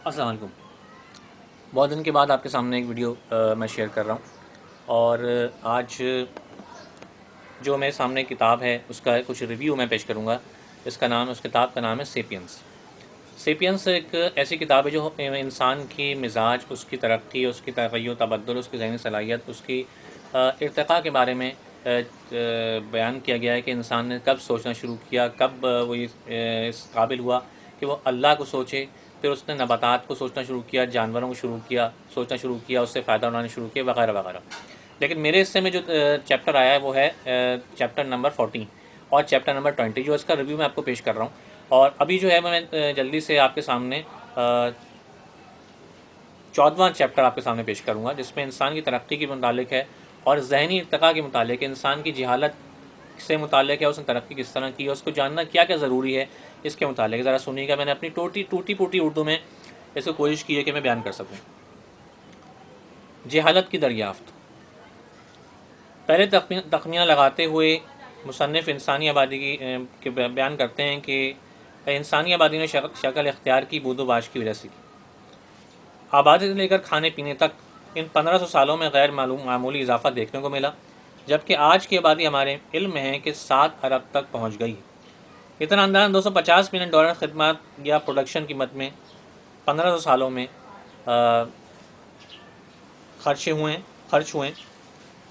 السلام علیکم۔ بہت دن کے بعد آپ کے سامنے ایک ویڈیو میں شیئر کر رہا ہوں، اور آج جو میرے سامنے کتاب ہے اس کا کچھ ریویو میں پیش کروں گا۔ اس کتاب کا نام ہے سیپینس۔ سیپینس ایک ایسی کتاب ہے جو انسان کی مزاج، اس کی ترقی، اس کی تغیر و تبدل، اس کی ذہنی صلاحیت، اس کی ارتقاء کے بارے میں بیان کیا گیا ہے کہ انسان نے کب سوچنا شروع کیا، کب وہ اس قابل ہوا کہ وہ اللہ کو سوچے۔ پھر اس نے نباتات کو سوچنا شروع کیا، جانوروں کو سوچنا شروع کیا، اس سے فائدہ اٹھانا شروع کیا، وغیرہ وغیرہ۔ لیکن میرے حصے میں جو چیپٹر آیا ہے وہ ہے چیپٹر نمبر 14 اور چیپٹر نمبر 20، جو اس کا ریویو میں آپ کو پیش کر رہا ہوں۔ اور ابھی جو ہے میں جلدی سے آپ کے سامنے 14واں چیپٹر آپ کے سامنے پیش کروں گا، جس میں انسان کی ترقی کے متعلق ہے اور ذہنی ارتقاء کے متعلق، انسان کی جہالت سے متعلق ہے، اس نے ترقی کس طرح کی ہے، اس کو جاننا کیا کیا ضروری ہے، اس کے متعلق ذرا سنیے گا۔ میں نے اپنی ٹوٹی پوٹی اردو میں اس کو کوشش کی ہے کہ میں بیان کر سکوں۔ جہالت کی دریافت۔ پہلے تخمینہ لگاتے ہوئے مصنف انسانی آبادی کی بیان کرتے ہیں کہ انسانی آبادی نے شکل اختیار کی بود و باش کی وجہ سے کی۔ آبادی سے لے کر کھانے پینے تک ان 1500 سالوں میں غیر معمولی اضافہ دیکھنے کو ملا، جبکہ آج کی آبادی ہمارے علم میں ہے کہ 7 ارب تک پہنچ گئی ہے۔ اتنا اندازاً $250 بلین خدمات یا پروڈکشن کی مد میں 1500 سالوں میں خرچ ہوئے۔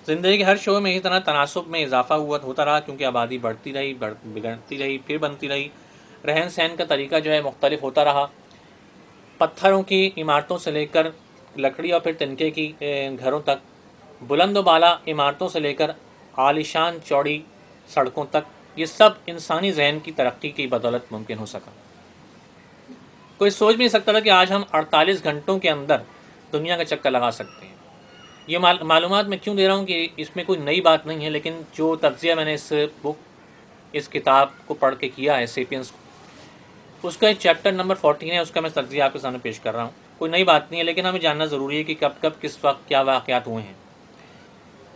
زندگی کے ہر شعبے میں اسی طرح تناسب میں اضافہ ہوتا رہا، کیونکہ آبادی بڑھتی رہی، بگڑتی رہی، پھر بنتی رہی۔ رہن سہن کا طریقہ جو ہے مختلف ہوتا رہا، پتھروں کی عمارتوں سے لے کر لکڑی اور پھر تنکے کی گھروں تک، بلند و بالا عمارتوں سے لے کر عالیشان چوڑی سڑکوں تک، یہ سب انسانی ذہن کی ترقی کی بدولت ممکن ہو سکا۔ کوئی سوچ بھی نہیں سکتا تھا کہ آج ہم 48 گھنٹوں کے اندر دنیا کا چکر لگا سکتے ہیں۔ یہ معلومات میں کیوں دے رہا ہوں کہ اس میں کوئی نئی بات نہیں ہے، لیکن جو تجزیہ میں نے اس کتاب کو پڑھ کے کیا ہے، سیپینس کو، اس کا چیپٹر نمبر 14 ہے، اس کا میں تجزیہ آپ کے سامنے پیش کر رہا ہوں۔ کوئی نئی بات نہیں ہے، لیکن ہمیں جاننا ضروری ہے کہ کب کس وقت کیا واقعات ہوئے ہیں۔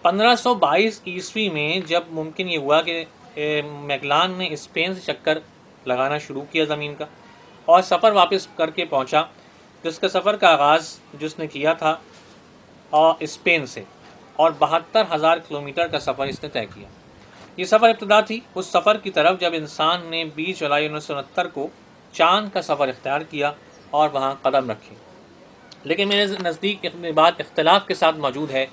1522 عیسوی میں جب ممکن یہ ہوا کہ میگلان نے اسپین سے چکر لگانا شروع کیا زمین کا، اور سفر واپس کر کے پہنچا، جس کا سفر کا آغاز جس نے کیا تھا اسپین سے، اور 72,000 کلومیٹر کا سفر اس نے طے کیا۔ یہ سفر ابتدا تھی اس سفر کی طرف جب انسان نے 20 جولائی 1969 کو چاند کا سفر اختیار کیا اور وہاں قدم رکھے۔ لیکن میرے نزدیک یہ بات اختلاف کے ساتھ موجود ہے،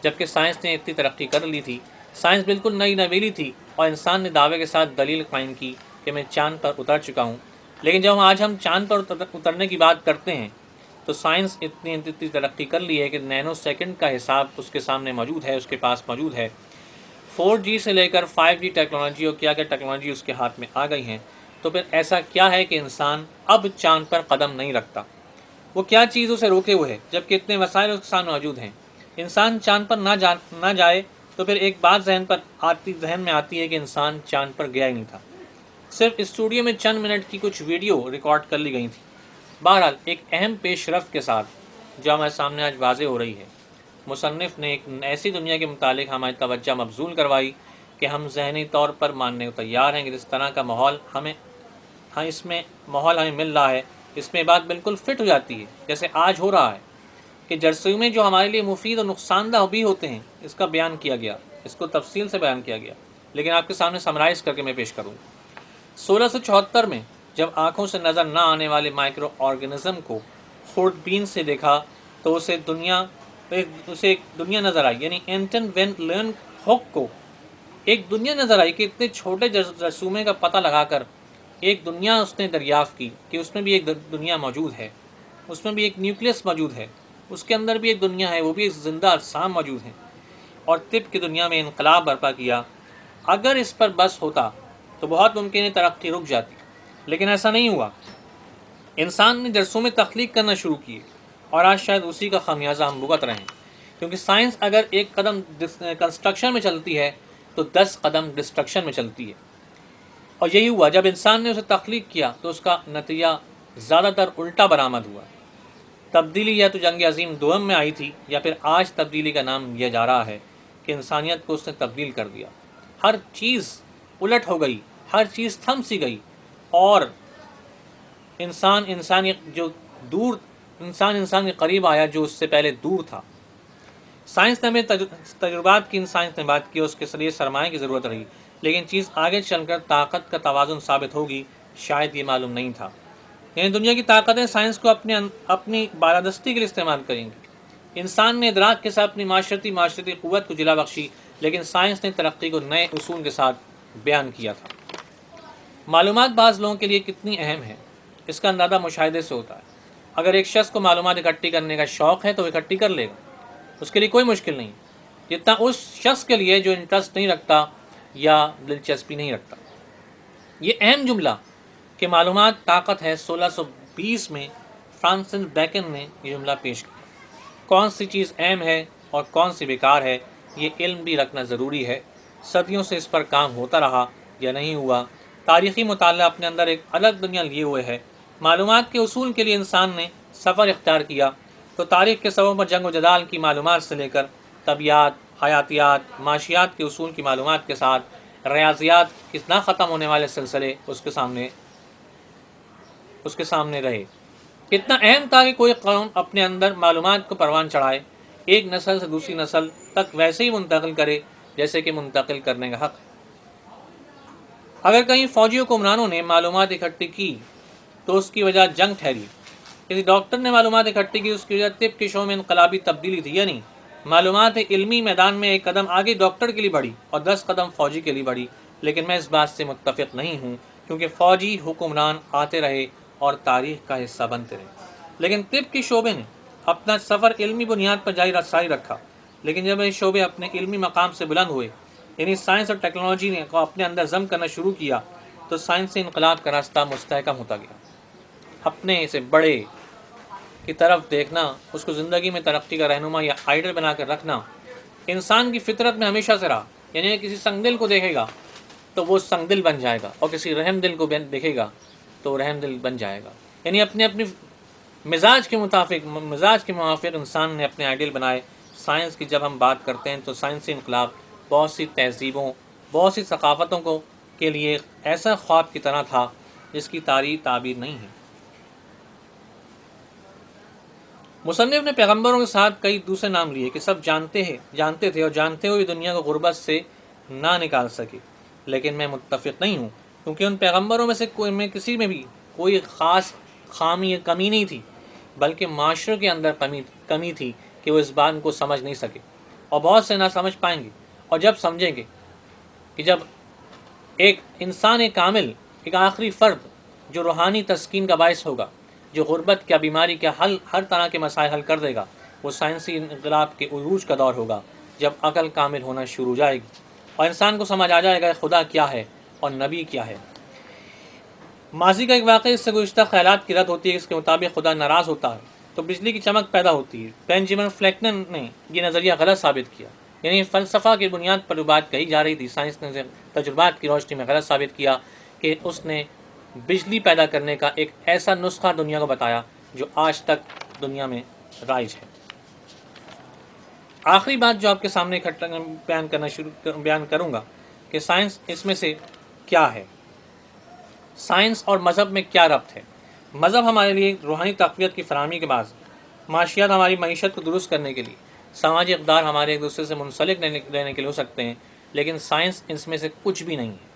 جبکہ سائنس نے اتنی ترقی کر لی تھی، سائنس بالکل نئی نویلی تھی، اور انسان نے دعوے کے ساتھ دلیل قائم کی کہ میں چاند پر اتر چکا ہوں۔ لیکن جب آج ہم چاند پر اترنے کی بات کرتے ہیں تو سائنس اتنی ترقی کر لی ہے کہ نینو سیکنڈ کا حساب اس کے سامنے موجود ہے، اس کے پاس موجود ہے۔ 4G سے لے کر 5G ٹیکنالوجی اور کیا ٹیکنالوجی اس کے ہاتھ میں آ گئی ہیں۔ تو پھر ایسا کیا ہے کہ انسان اب چاند پر قدم نہیں رکھتا؟ وہ کیا چیز اسے روکے ہوئے ہے، جبکہ اتنے وسائل اس کے سامنے موجود ہیں؟ انسان چاند پر نہ جائے تو پھر ایک بات ذہن میں آتی ہے کہ انسان چاند پر گیا ہی نہیں تھا، صرف اسٹوڈیو میں چند منٹ کی کچھ ویڈیو ریکارڈ کر لی گئی تھی۔ بہرحال ایک اہم پیش رفت کے ساتھ جو ہمارے سامنے آج واضح ہو رہی ہے، مصنف نے ایک ایسی دنیا کے متعلق ہماری توجہ مبذول کروائی کہ ہم ذہنی طور پر ماننے کو تیار ہیں کہ جس طرح کا ماحول ہمیں مل رہا ہے، اس میں بات بالکل فٹ ہو جاتی ہے جیسے آج ہو رہا ہے، کہ جراثیمیں جو ہمارے لیے مفید اور نقصان دہ بھی ہوتے ہیں، اس کا بیان کیا گیا، اس کو تفصیل سے بیان کیا گیا، لیکن آپ کے سامنے سمرائز کر کے میں پیش کروں۔ 1674 میں جب آنکھوں سے نظر نہ آنے والے مائکرو آرگنزم کو خوردبین سے دیکھا تو اسے ایک دنیا نظر آئی، یعنی اینٹن وین لین ہوک کو ایک دنیا نظر آئی کہ اتنے چھوٹے جرثومے کا پتہ لگا کر ایک دنیا اس نے دریافت کی کہ اس میں بھی ایک دنیا موجود ہے، اس میں بھی ایک نیوکلیس موجود ہے، اس کے اندر بھی ایک دنیا ہے، وہ بھی ایک زندہ اجسام موجود ہیں، اور طب کی دنیا میں انقلاب برپا کیا۔ اگر اس پر بس ہوتا تو بہت ممکن ہے ترقی رک جاتی، لیکن ایسا نہیں ہوا۔ انسان نے جرثومے تخلیق کرنا شروع کیے، اور آج شاید اسی کا خمیازہ ہم بھگت رہے ہیں، کیونکہ سائنس اگر ایک قدم کنسٹرکشن میں چلتی ہے تو 10 قدم ڈسٹرکشن میں چلتی ہے، اور یہی ہوا۔ جب انسان نے اسے تخلیق کیا تو اس کا نتیجہ زیادہ تر الٹا برآمد ہوا۔ تبدیلی یا تو جنگ عظیم دوم میں آئی تھی، یا پھر آج تبدیلی کا نام لیا جا رہا ہے کہ انسانیت کو اس نے تبدیل کر دیا۔ ہر چیز الٹ ہو گئی، ہر چیز تھم سی گئی، اور انسانی جو دور انسان کے قریب آیا جو اس سے پہلے دور تھا۔ سائنس نے ہمیں تجربات کی، سائنس نے بات کی، اس کے لیے سرمایہ کی ضرورت رہی، لیکن چیز آگے چل کر طاقت کا توازن ثابت ہوگی، شاید یہ معلوم نہیں تھا۔ یعنی دنیا کی طاقتیں سائنس کو اپنی بالادستی کے لیے استعمال کریں گی۔ انسان نے ادراک کے ساتھ اپنی معاشرتی قوت کو جلا بخشی، لیکن سائنس نے ترقی کو نئے اصول کے ساتھ بیان کیا تھا۔ معلومات بعض لوگوں کے لیے کتنی اہم ہے، اس کا اندازہ مشاہدے سے ہوتا ہے۔ اگر ایک شخص کو معلومات اکٹھی کرنے کا شوق ہے تو وہ اکٹھی کر لے گا، اس کے لیے کوئی مشکل نہیں، جتنا اس شخص کے لیے جو انٹرسٹ نہیں رکھتا یا دلچسپی نہیں رکھتا۔ یہ اہم جملہ کہ معلومات طاقت ہے 1620 میں فرانسس بیکن نے یہ جملہ پیش کیا۔ کون سی چیز اہم ہے اور کون سی بیکار ہے، یہ علم بھی رکھنا ضروری ہے۔ صدیوں سے اس پر کام ہوتا رہا یا نہیں ہوا، تاریخی مطالعہ اپنے اندر ایک الگ دنیا لیے ہوئے ہے۔ معلومات کے اصول کے لیے انسان نے سفر اختیار کیا تو تاریخ کے سبب پر جنگ و جدال کی معلومات سے لے کر طبیعیات، حیاتیات، معاشیات کے اصول کی معلومات کے ساتھ ریاضیات کے نہ ختم ہونے والے سلسلے اس کے سامنے رہے۔ کتنا اہم تھا کہ کوئی قوم اپنے اندر معلومات کو پروان چڑھائے، ایک نسل سے دوسری نسل تک ویسے ہی منتقل کرے جیسے کہ منتقل کرنے کا حق ہے۔ اگر کہیں فوجی حکمرانوں نے معلومات اکٹھی کی تو اس کی وجہ جنگ ٹھہری، کسی ڈاکٹر نے معلومات اکٹھی کی اس کی وجہ طب کے شعبے میں انقلابی تبدیلی تھی، یعنی معلومات علمی میدان میں ایک قدم آگے ڈاکٹر کے لیے بڑھی اور 10 قدم فوجی کے لیے بڑھی۔ لیکن میں اس بات سے متفق نہیں ہوں، کیونکہ فوجی حکمران آتے رہے اور تاریخ کا حصہ بنتے رہے، لیکن طب کے شعبے نے اپنا سفر علمی بنیاد پر جاری رکھا۔ لیکن جب یہ شعبے اپنے علمی مقام سے بلند ہوئے، یعنی سائنس اور ٹیکنالوجی نے اپنے اندر ضم کرنا شروع کیا، تو سائنسی انقلاب کا راستہ مستحکم ہوتا گیا۔ اپنے سے بڑے کی طرف دیکھنا، اس کو زندگی میں ترقی کا رہنما یا آئیڈل بنا کر رکھنا انسان کی فطرت میں ہمیشہ سے رہا۔ یعنی کسی سنگ دل کو دیکھے گا تو وہ سنگ دل بن جائے گا، اور کسی رحم دل کو دیکھے گا تو رحم دل بن جائے گا۔ یعنی اپنے مزاج کے موافق انسان نے اپنے آئیڈیل بنائے۔ سائنس کی جب ہم بات کرتے ہیں تو سائنسی انقلاب بہت سی تہذیبوں، بہت سی ثقافتوں کے لیے ایسا خواب کی طرح تھا جس کی تعبیر نہیں ہے۔ مصنف نے پیغمبروں کے ساتھ کئی دوسرے نام لیے کہ سب جانتے تھے اور جانتے ہوئے دنیا کو غربت سے نہ نکال سکے، لیکن میں متفق نہیں ہوں، کیونکہ ان پیغمبروں میں سے کسی میں بھی کوئی خاص خامی یا کمی نہیں تھی، بلکہ معاشرے کے اندر کمی تھی کہ وہ اس بات کو سمجھ نہیں سکے، اور بہت سے نہ سمجھ پائیں گے، اور جب سمجھیں گے کہ جب ایک انسان کامل، ایک آخری فرد جو روحانی تسکین کا باعث ہوگا، جو غربت کیا بیماری کیا ہر طرح کے مسائل حل کر دے گا، وہ سائنسی انقلاب کے عروج کا دور ہوگا، جب عقل کامل ہونا شروع ہو جائے گی اور انسان کو سمجھ آ جائے گا کہ خدا کیا ہے اور نبی کیا ہے۔ ماضی کا ایک واقعہ اس سے گزشتہ خیالات کی رد ہوتی ہے، اس کے مطابق خدا ناراض ہوتا ہے تو بجلی کی چمک پیدا ہوتی ہے۔ بینجامن فرینکلن نے یہ نظریہ غلط ثابت کیا، یعنی فلسفہ کی بنیاد پر جو بات کہی جا رہی تھی، سائنس نے تجربات کی روشنی میں غلط ثابت کیا کہ اس نے بجلی پیدا کرنے کا ایک ایسا نسخہ دنیا کو بتایا جو آج تک دنیا میں رائج ہے۔ آخری بات جو آپ کے سامنے بیان کروں گا کہ سائنس اس میں سے کیا ہے، سائنس اور مذہب میں کیا ربط ہے۔ مذہب ہمارے لیے روحانی تقویت کی فراہمی کے بعد، معاشیات ہماری معیشت کو درست کرنے کے لیے، سماجی اقدار ہمارے ایک دوسرے سے منسلک رہنے کے لیے ہو سکتے ہیں، لیکن سائنس اس میں سے کچھ بھی نہیں ہے۔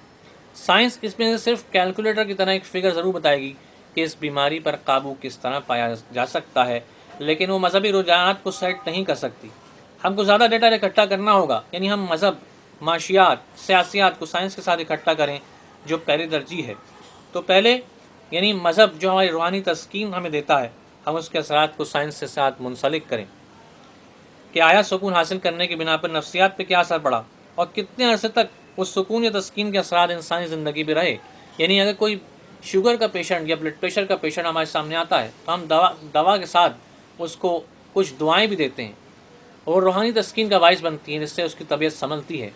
سائنس اس میں سے صرف کیلکولیٹر کی طرح ایک فگر ضرور بتائے گی کہ اس بیماری پر قابو کس طرح پایا جا سکتا ہے، لیکن وہ مذہبی رجحانات کو سیٹ نہیں کر سکتی۔ ہم کو زیادہ ڈیٹا اکٹھا کرنا ہوگا، یعنی ہم مذہب، معاشیات، سیاسیات کو سائنس کے ساتھ اکٹھا کریں، جو پہلی ترجیح ہے۔ تو پہلے یعنی مذہب جو ہماری روحانی تسکین ہمیں دیتا ہے، ہم اس کے اثرات کو سائنس کے ساتھ منسلک کریں کہ آیا سکون حاصل کرنے کی بنا پر نفسیات پہ کیا اثر پڑا، اور کتنے عرصے تک اس سکون یا تسکین کے اثرات انسانی زندگی پہ رہے۔ یعنی اگر کوئی شوگر کا پیشنٹ یا بلڈ پریشر کا پیشنٹ ہمارے سامنے آتا ہے تو ہم دوا کے ساتھ اس کو کچھ دعائیں بھی دیتے ہیں، اور روحانی تسکین کا باعث بنتی ہیں، جس سے اس کی طبیعت سنبھلتی ہے،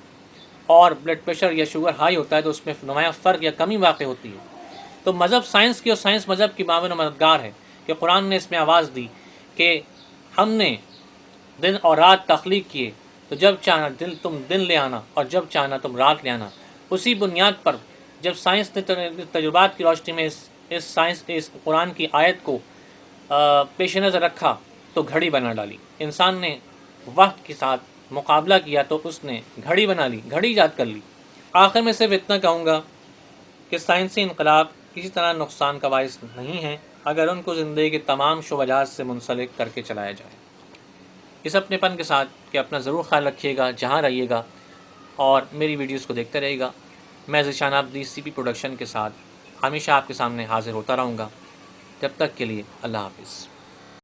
اور بلڈ پریشر یا شوگر ہائی ہوتا ہے تو اس میں نمایاں فرق یا کمی واقع ہوتی ہے۔ تو مذہب سائنس کی اور سائنس مذہب کی معاون و مددگار ہے، کہ قرآن نے اس میں آواز دی کہ ہم نے دن اور رات تخلیق کیے، تو جب چاہنا تم دن لے آنا اور جب چاہنا تم رات لے آنا۔ اسی بنیاد پر جب سائنس نے تجربات کی روشنی میں اس قرآن کی آیت کو پیش نظر رکھا تو گھڑی بنا ڈالی۔ انسان نے وقت کے ساتھ مقابلہ کیا تو اس نے گھڑی بنا لی، گھڑی ایجاد کر لی۔ آخر میں صرف اتنا کہوں گا کہ سائنسی انقلاب کسی طرح نقصان کا باعث نہیں ہے اگر ان کو زندگی کے تمام شعبہ جات سے منسلک کر کے چلایا جائے۔ اس اپنے پن کے ساتھ کہ اپنا ضرور خیال رکھیے گا جہاں رہیے گا، اور میری ویڈیوز کو دیکھتے رہیے گا۔ میں ذیشان عابدی CP پروڈکشن کے ساتھ ہمیشہ آپ کے سامنے حاضر ہوتا رہوں گا۔ جب تک کے لیے اللہ حافظ۔